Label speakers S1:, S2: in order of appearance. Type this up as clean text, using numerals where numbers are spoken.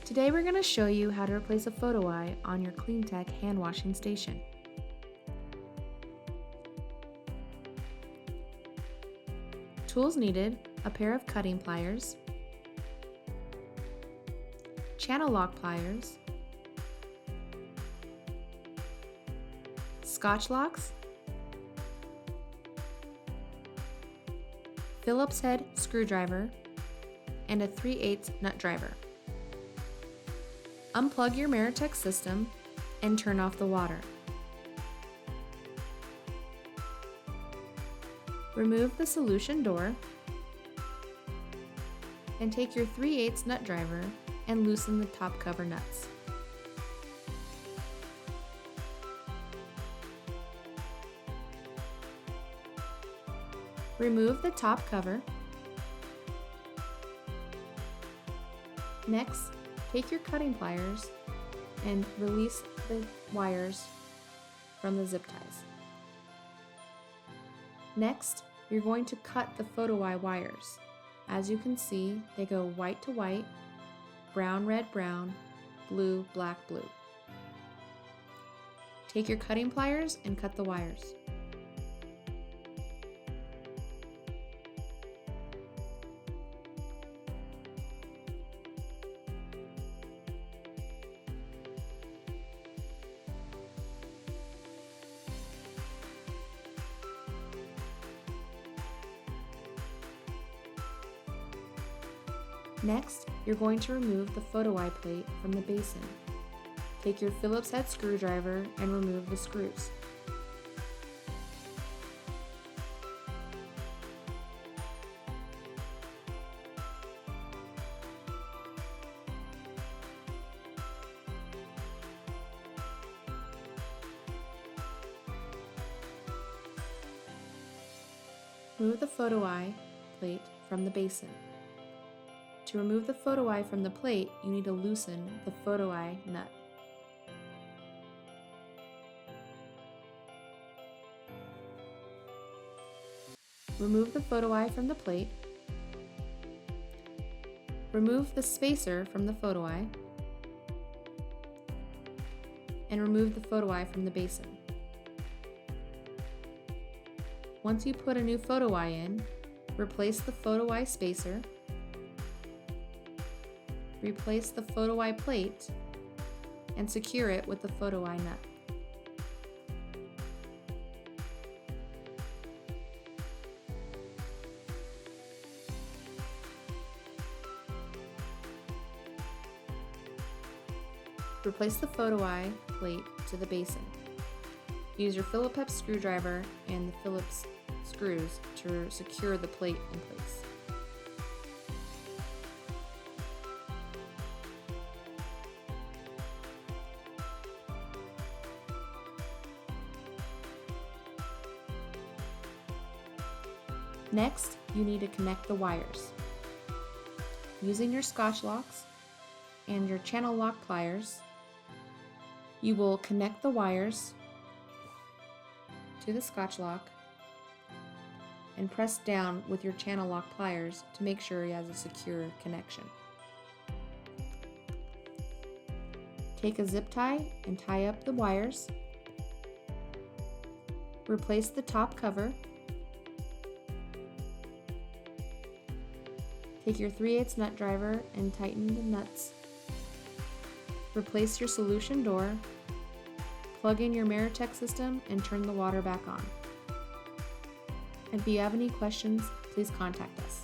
S1: Today we're going to show you how to replace a photo eye on your CleanTech hand washing station. Tools needed: a pair of cutting pliers, channel lock pliers, Scotch Locks, Phillips head screwdriver, and a 3/8 nut driver. Unplug your Meritech system and turn off the water. Remove the solution door and take your 3/8 nut driver and loosen the top cover nuts. Remove the top cover. Next, take your cutting pliers and release the wires from the zip ties. Next, you're going to cut the photo eye wires. As you can see, they go white to white, brown, red, brown, blue, black, blue. Take your cutting pliers and cut the wires. Next, you're going to remove the photo eye plate from the basin. Take your Phillips head screwdriver and remove the screws. Remove the photo eye plate from the basin. To remove the photo eye from the plate, you need to loosen the photo eye nut. Remove the photo eye from the plate. Remove the spacer from the photo eye. And remove the photo eye from the basin. Once you put a new photo eye in, replace the photo eye spacer. Replace the photo eye plate and secure it with the photo eye nut. Replace the photo eye plate to the basin. Use your Phillips screwdriver and the Phillips screws to secure the plate in place. Next, you need to connect the wires. Using your Scotch Locks and your channel lock pliers, you will connect the wires to the Scotch Lock and press down with your channel lock pliers to make sure it has a secure connection. Take a zip tie and tie up the wires. Replace the top cover. Take your 3/8 nut driver and tighten the nuts. Replace your solution door. Plug in your Meritech system and turn the water back on. If you have any questions, please contact us.